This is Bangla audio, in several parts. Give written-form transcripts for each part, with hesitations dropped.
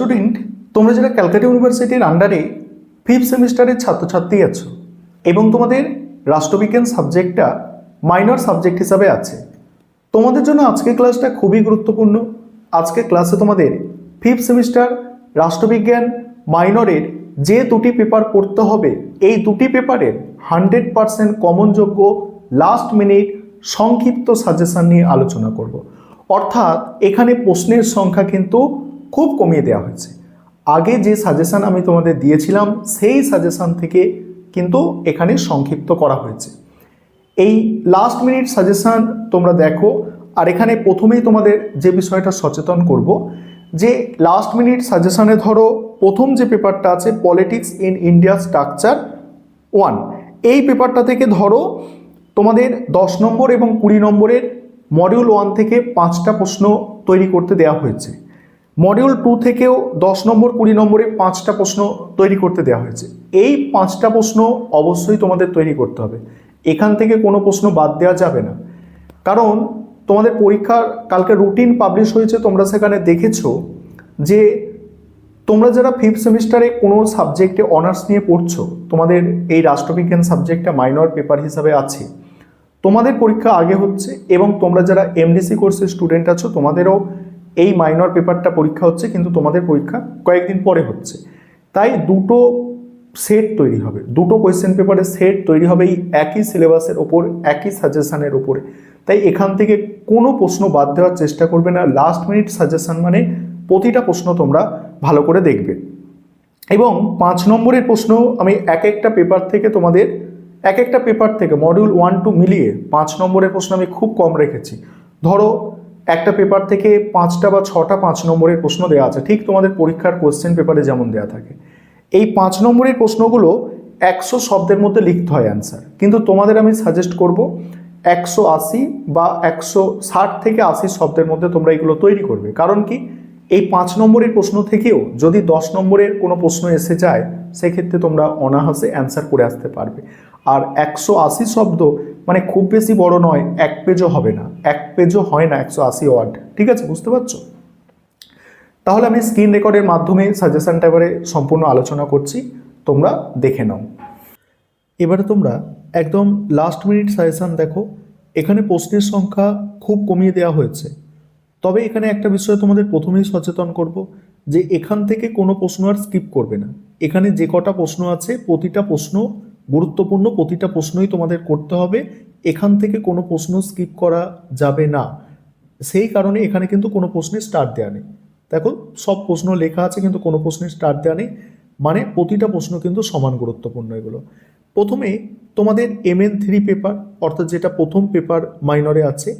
স্টুডেন্ট, তোমরা যারা ক্যালকাটা ইউনিভার্সিটির আন্ডারে 5th সেমিস্টারের ছাত্রছাত্রী আছো এবং তোমাদের রাষ্ট্রবিজ্ঞান সাবজেক্টটা মাইনর সাবজেক্ট হিসাবে আছে, তোমাদের জন্য আজকের ক্লাসটা খুবই গুরুত্বপূর্ণ। আজকের ক্লাসে তোমাদের 5th সেমিস্টার রাষ্ট্রবিজ্ঞান মাইনরের যে দুটি পেপার পড়তে হবে, এই দুটি পেপারের 100% কমনযোগ্য লাস্ট মিনিট সংক্ষিপ্ত সাজেশন নিয়ে আলোচনা করব। অর্থাৎ এখানে প্রশ্নের সংখ্যা কিন্তু খুব কমিয়ে দেওয়া হয়েছে। আগে যে সাজেশন আমি তোমাদের দিয়েছিলাম সেই সাজেশন থেকে কিন্তু এখানে সংক্ষিপ্ত করা হয়েছে। এই লাস্ট মিনিট সাজেশন তোমরা দেখো। আর এখানে প্রথমেই তোমাদের যে বিষয়টা সচেতন করব যে লাস্ট মিনিট সাজেশনে ধরো প্রথম যে পেপারটা আছে পলিটিক্স ইন ইন্ডিয়া স্ট্রাকচার 1, এই পেপারটা থেকে ধরো তোমাদের 10 নম্বর এবং 20 নম্বরের মডিউল 1 থেকে 5টা প্রশ্ন তৈরি করতে দেওয়া হয়েছে। মডিউল 2 থেকেও 10 নম্বর 20 নম্বরে 5টা প্রশ্ন তৈরি করতে দেওয়া হয়েছে। এই 5টা প্রশ্ন অবশ্যই তোমাদের তৈরি করতে হবে, এখান থেকে কোনো প্রশ্ন বাদ দেওয়া যাবে না। কারণ তোমাদের পরীক্ষার কালকে রুটিন পাবলিশ হয়েছে, তোমরা সেখানে দেখেছো যে তোমরা যারা 5th সেমিস্টারে কোনো সাবজেক্টে অনার্স নিয়ে পড়ছো, তোমাদের এই রাষ্ট্রবিজ্ঞান সাবজেক্টটা মাইনর পেপার হিসাবে আছে, তোমাদের পরীক্ষা আগে হচ্ছে এবং তোমরা যারা এমডিসি কোর্সের স্টুডেন্ট আছো তোমাদেরও এই মাইনর পেপারটা পরীক্ষা হচ্ছে, কিন্তু তোমাদের পরীক্ষা কয়েকদিন পরে হচ্ছে। তাই দুটো সেট তৈরি হবে, দুটো কোয়েশ্চেন পেপারের সেট তৈরি হবে এই একই সিলেবাসের ওপর, একই সাজেশনের ওপরে। তাই এখান থেকে কোনো প্রশ্ন বাদ দেওয়ার চেষ্টা করবে না। লাস্ট মিনিট সাজেশন মানে প্রতিটা প্রশ্ন তোমরা ভালো করে দেখবে। এবং 5 নম্বরের প্রশ্ন আমি এক একটা পেপার থেকে তোমাদের এক একটা পেপার থেকে মডিউল 1-2 মিলিয়ে 5 নম্বরের প্রশ্ন আমি খুব কম রেখেছি। ধরো একটা পেপার থেকে 5টা বা 6টা 5 নম্বরের প্রশ্ন দেওয়া আছে, ঠিক তোমাদের পরীক্ষার কোশ্চেন পেপারে যেমন দেওয়া থাকে। এই 5 নম্বরের প্রশ্নগুলো 100 শব্দের মধ্যে লিখতে হয় অ্যান্সার, কিন্তু তোমাদের আমি সাজেস্ট করব 180 বা 160 থেকে 80 শব্দের মধ্যে তোমরা এগুলো তৈরি করবে। কারণ কি, এই 5 নম্বরের প্রশ্ন থেকেও যদি 10 নম্বরের কোনো প্রশ্ন এসে যায় সেক্ষেত্রে তোমরা অনায়াসে অ্যান্সার করে আসতে পারবে। আর 180 শব্দ মানে খুব বেশি বড় নয়, 1 পেজও হবে না, 1 পেজও হয় না 180 ওয়ার্ড। ঠিক আছে, বুঝতে পারছো? তাহলে আমি স্ক্রিন রেকর্ডের মাধ্যমে সাজেশনটা এবারে সম্পূর্ণ আলোচনা করছি, তোমরা দেখে নাও। এবারে তোমরা একদম লাস্ট মিনিট সাজেশন দেখো। এখানে প্রশ্নের সংখ্যা খুব কমিয়ে দেওয়া হয়েছে, তবে এখানে একটা বিষয় তোমাদের প্রথমেই সচেতন করব যে এখান থেকে কোনো প্রশ্ন আর স্কিপ করবে না। এখানে যে কটা প্রশ্ন আছে প্রতিটা প্রশ্ন গুরুত্বপূর্ণ, প্রতিটা প্রশ্নই তোমাদের করতে হবে, এখান থেকে কোনো প্রশ্ন স্কিপ করা যাবে না। সেই কারণে এখানে কিন্তু কোনো প্রশ্নের স্টার্ট দেওয়া নেই। দেখো সব প্রশ্ন লেখা আছে কিন্তু কোনো প্রশ্নের স্টার্ট দেওয়া নেই, মানে প্রতিটা প্রশ্ন কিন্তু সমান গুরুত্বপূর্ণ। এগুলো প্রথমে তোমাদের MN3 পেপার, অর্থাৎ যেটা প্রথম পেপার মাইনরে আছে,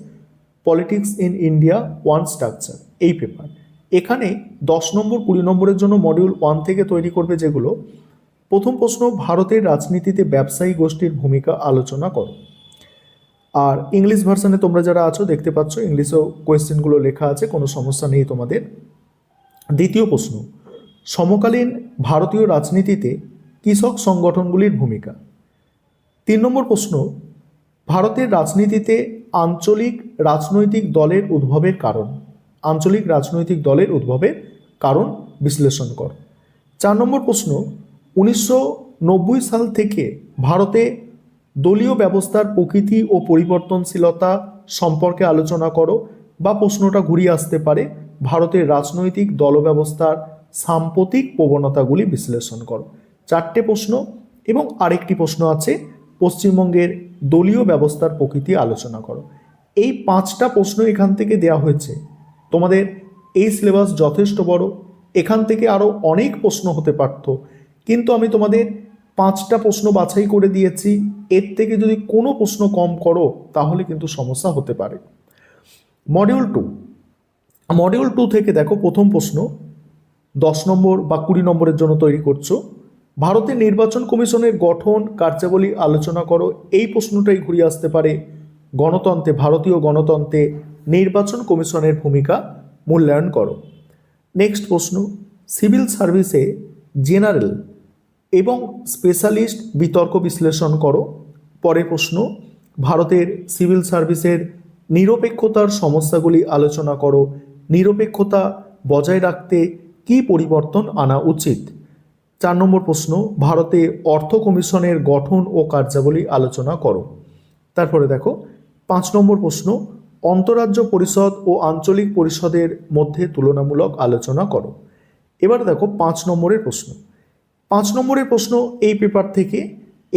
পলিটিক্স ইন ইন্ডিয়া 1 স্ট্রাকচার, এই পেপার। এখানে 10 নম্বর 20 নম্বরের জন্য মডিউল 1 থেকে তৈরি করবে যেগুলো। প্রথম প্রশ্ন, ভারতের রাজনীতিতে ব্যবসায়ী গোষ্ঠীর ভূমিকা আলোচনা করো। আর ইংলিশ ভার্সনে তোমরা যারা আছো দেখতে পাচ্ছ ইংলিশেও কোয়েশ্চেনগুলো লেখা আছে, কোনো সমস্যা নেই তোমাদের। দ্বিতীয় প্রশ্ন, সমকালীন ভারতীয় রাজনীতিতে কৃষক সংগঠনগুলির ভূমিকা। 3 নম্বর প্রশ্ন, ভারতের রাজনীতিতে আঞ্চলিক রাজনৈতিক দলের উদ্ভবের কারণ। আঞ্চলিক রাজনৈতিক দলের উদ্ভবের কারণ বিশ্লেষণ কর। 4 নম্বর প্রশ্ন, 1990 সাল থেকে ভারতে দলীয় ব্যবস্থার প্রকৃতি ও পরিবর্তনশীলতা সম্পর্কে আলোচনা করো, বা প্রশ্নটা ঘুরিয়ে আসতে পারে ভারতের রাজনৈতিক দল ব্যবস্থার সাম্প্রতিক প্রবণতাগুলি বিশ্লেষণ করো। 4টে প্রশ্ন এবং আরেকটি প্রশ্ন আছে পশ্চিমবঙ্গের দলীয় ব্যবস্থার প্রকৃতি আলোচনা করো। এই 5টা প্রশ্ন এখান থেকে দেওয়া হয়েছে। তোমাদের এই সিলেবাস যথেষ্ট বড়, এখান থেকে আরও অনেক প্রশ্ন হতে পারত, কিন্তু আমি তোমাদের 5টা প্রশ্ন বাছাই করে দিয়েছি। এর থেকে যদি কোনো প্রশ্ন কম করো তাহলে কিন্তু সমস্যা হতে পারে। মডিউল 2 থেকে দেখো প্রথম প্রশ্ন 10 নম্বর বা 20 নম্বরের জন্য তৈরি করছো, ভারতের নির্বাচন কমিশনের গঠন কার্যাবলী আলোচনা করো। এই প্রশ্নটাই ঘুরিয়ে আসতে পারে গণতন্ত্রে, ভারতীয় গণতন্ত্রে নির্বাচন কমিশনের ভূমিকা মূল্যায়ন করো। নেক্সট প্রশ্ন, সিভিল সার্ভিসে জেনারেল এবং স্পেশালিস্ট বিতর্ক বিশ্লেষণ করো। পরের প্রশ্ন, ভারতের সিভিল সার্ভিসের নিরপেক্ষতার সমস্যাগুলি আলোচনা করো। নিরপেক্ষতা বজায় রাখতে কি পরিবর্তন আনা উচিত? 4 নম্বর প্রশ্ন, ভারতে অর্থ কমিশনের গঠন ও কার্যাবলী আলোচনা করো। তারপরে দেখো 5 নম্বর প্রশ্ন, অন্তরাজ্য পরিষদ ও আঞ্চলিক পরিষদের মধ্যে তুলনামূলক আলোচনা করো। এবার দেখো 5 নম্বরের প্রশ্ন। 5 নম্বরের প্রশ্ন এই পেপার থেকে,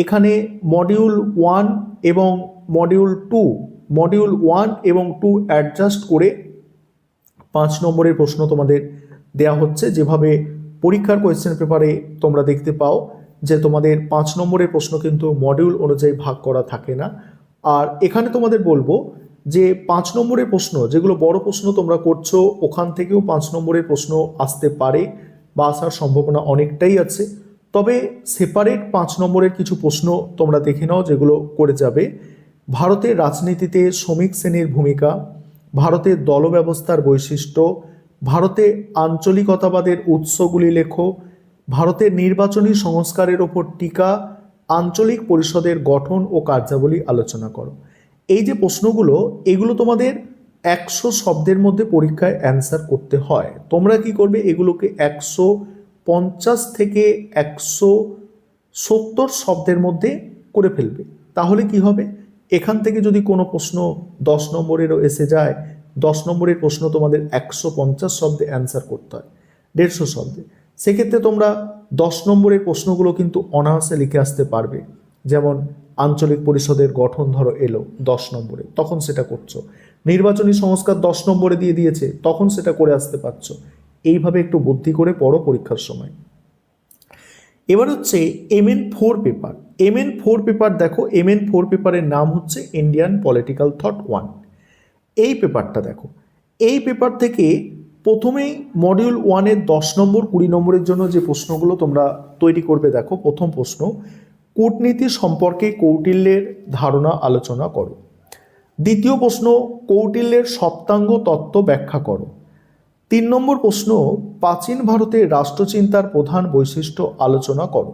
এখানে মডিউল 1 এবং মডিউল 2 অ্যাডজাস্ট করে 5 নম্বরের প্রশ্ন তোমাদের দেয়া হচ্ছে। যেভাবে পরীক্ষার কোয়েশ্চেন পেপারে তোমরা দেখতে পাও যে তোমাদের 5 নম্বরের প্রশ্ন কিন্তু মডিউল অনুযায়ী ভাগ করা থাকে না। আর এখানে তোমাদের বলবো যে 5 নম্বরের প্রশ্ন যেগুলো বড় প্রশ্ন তোমরা করছো, ওখান থেকেও 5 নম্বরের প্রশ্ন আসতে পারে বা আসার সম্ভাবনা অনেকটাই আছে। তবে সেপারেট 5 নম্বরের কিছু প্রশ্ন তোমরা দেখে নাও যেগুলো করে যাবে। ভারতের রাজনীতিতে শ্রমিক শ্রেণীর ভূমিকা, ভারতের দল ব্যবস্থার বৈশিষ্ট্য, ভারতে আঞ্চলিকতাবাদের উৎসগুলি লেখো, ভারতের নির্বাচনী সংস্কারের ওপর টিকা, আঞ্চলিক পরিষদের গঠন ও কার্যাবলী আলোচনা করো। এই যে প্রশ্নগুলো, এগুলো তোমাদের 100 শব্দের মধ্যে পরীক্ষায় অ্যান্সার করতে হয়। তোমরা কি করবে, এগুলোকে 150 থেকে 170 শব্দের মধ্যে করে ফেলবে। তাহলে কি হবে, এখান থেকে যদি কোনো প্রশ্ন 10 নম্বরেরও এসে যায়, 10 নম্বরের প্রশ্ন তোমাদের 150 শব্দে অ্যান্সার করতে হয়, 150 শব্দে। সেক্ষেত্রে তোমরা 10 নম্বরের প্রশ্নগুলো কিন্তু অনায়াসে লিখে আসতে পারবে। যেমন আঞ্চলিক পরিষদের গঠন ধরো এলো 10 নম্বরে, তখন সেটা করছো। নির্বাচনী সংস্কার 10 নম্বরে দিয়ে দিয়েছে, তখন সেটা করে আসতে পারছো। এইভাবে একটু বুদ্ধি করে পড়ো পরীক্ষার সময়। এবার হচ্ছে MN4 পেপার। MN4 পেপার দেখো, MN4 পেপারের নাম হচ্ছে ইন্ডিয়ান পলিটিক্যাল থট 1। এই পেপারটা দেখো, এই পেপার থেকে প্রথমেই মডিউল 1-এর 10 নম্বর 20 নম্বরের জন্য যে প্রশ্নগুলো তোমরা তৈরি করবে, দেখো প্রথম প্রশ্ন, কূটনীতি সম্পর্কে কৌটিল্যের ধারণা আলোচনা করো। দ্বিতীয় প্রশ্ন, কৌটিল্যের সপ্তাঙ্গ তত্ত্ব ব্যাখ্যা করো। 3 নম্বর প্রশ্ন, প্রাচীন ভারতের রাষ্ট্রচিন্তার প্রধান বৈশিষ্ট্য আলোচনা করো।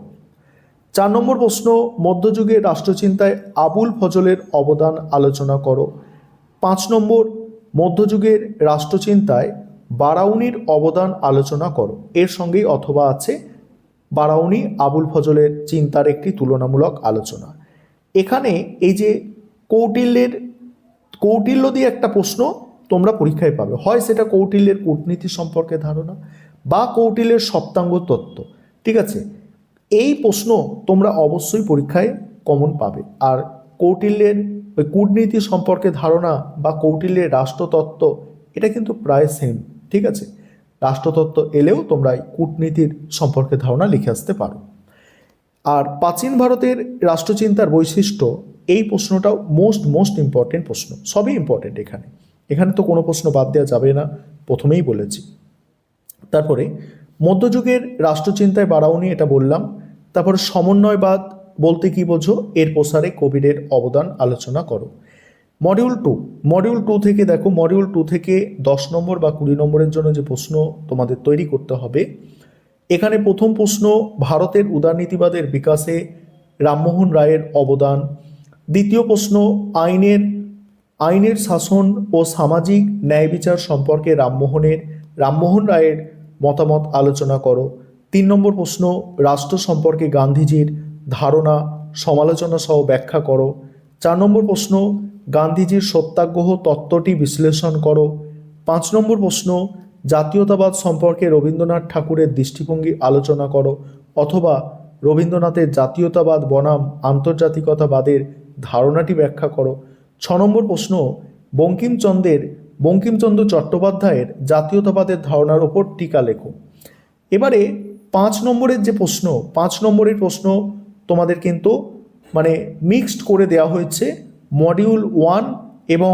4 নম্বর প্রশ্ন, মধ্যযুগের রাষ্ট্রচিন্তায় আবুল ফজলের অবদান আলোচনা করো। 5 নম্বর, মধ্যযুগের রাষ্ট্রচিন্তায় বারাউনির অবদান আলোচনা করো। এর সঙ্গেই অথবা আছে বারাউনি আবুল ফজলের চিন্তার একটি তুলনামূলক আলোচনা। এখানে এই যে কৌটিল্য দিয়ে একটা প্রশ্ন তোমরা পরীক্ষায় পাবে, হয় সেটা কৌটিল্যের কূটনীতি সম্পর্কে ধারণা বা কৌটিল্যের সপ্তাঙ্গ তত্ত্ব। ঠিক আছে, এই প্রশ্ন তোমরা অবশ্যই পরীক্ষায় কমন পাবে। আর কৌটিল্যের ওই কূটনীতি সম্পর্কে ধারণা বা কৌটিল্যের রাষ্ট্রতত্ত্ব, এটা কিন্তু প্রায় সেম। ঠিক আছে, রাষ্ট্রতত্ত্ব এলেও তোমরা কূটনীতির সম্পর্কে ধারণা লিখে আসতে পারো। আর প্রাচীন ভারতের রাষ্ট্রচিন্তার বৈশিষ্ট্য, এই প্রশ্নটাও মোস্ট ইম্পর্টেন্ট প্রশ্ন। সবই ইম্পর্টেন্ট এখানে তো কোনো প্রশ্ন বাদ দেওয়া যাবে না, প্রথমেই বলেছি। তারপরে মধ্যযুগের রাষ্ট্রচিন্তায় বারাউনি, এটা বললাম। তারপরে সমন্বয়বাদ বলতে কি বোঝো, এর প্রসারে কবিরের অবদান আলোচনা করো। মডিউল 2 থেকে দেখো, মডিউল 2 থেকে 10 নম্বর বা 20 নম্বরের জন্য যে প্রশ্ন তোমাদের তৈরি করতে হবে, এখানে প্রথম প্রশ্ন, ভারতের উদারনীতিবাদের বিকাশে রামমোহন রায়ের অবদান। দ্বিতীয় প্রশ্ন, আইনের শাসন ও সামাজিক ন্যায় বিচার সম্পর্কে রামমোহন রায়ের মতামত আলোচনা করো। 3 নম্বর প্রশ্ন, রাষ্ট্র সম্পর্কে গান্ধীজির ধারণা সমালোচনা সহ ব্যাখ্যা করো। 4 নম্বর প্রশ্ন, গান্ধীজির সত্যাগ্রহ তত্ত্বটি বিশ্লেষণ করো। 5 নম্বর প্রশ্ন, জাতীয়তাবাদ সম্পর্কে রবীন্দ্রনাথ ঠাকুরের দৃষ্টিভঙ্গি আলোচনা করো, অথবা রবীন্দ্রনাথের জাতীয়তাবাদ বনাম আন্তর্জাতিকতাবাদের ধারণাটি ব্যাখ্যা করো। 6 নম্বর প্রশ্ন, বঙ্কিমচন্দ্র চট্টোপাধ্যায়ের জাতীয়তাবাদের ধারণার ওপর টিকা লেখো। এবারে 5 নম্বরের যে প্রশ্ন, 5 নম্বরের প্রশ্ন তোমাদের কিন্তু মানে মিক্সড করে দেওয়া হয়েছে মডিউল 1 এবং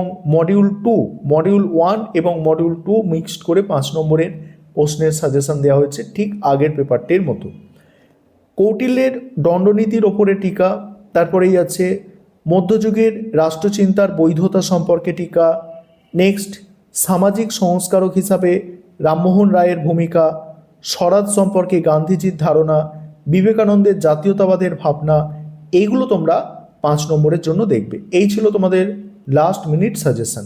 মডিউল 2 মিক্সড করে 5 নম্বরের প্রশ্নের সাজেশন দেওয়া হয়েছে, ঠিক আগের পেপারটির মতো। কৌটিল্যের দণ্ডনীতির ওপরে টিকা, তারপরেই আছে মধ্যযুগের রাষ্ট্রচিন্তার বৈধতা সম্পর্কে টিকা। নেক্সট, সামাজিক সংস্কারক হিসাবে রামমোহন রায়ের ভূমিকা, স্বরাজ সম্পর্কে গান্ধীজির ধারণা, বিবেকানন্দের জাতীয়তাবাদের ভাবনা। এইগুলো তোমরা 5 নম্বরের জন্য দেখবে। এই ছিল তোমাদের লাস্ট মিনিট সাজেশন।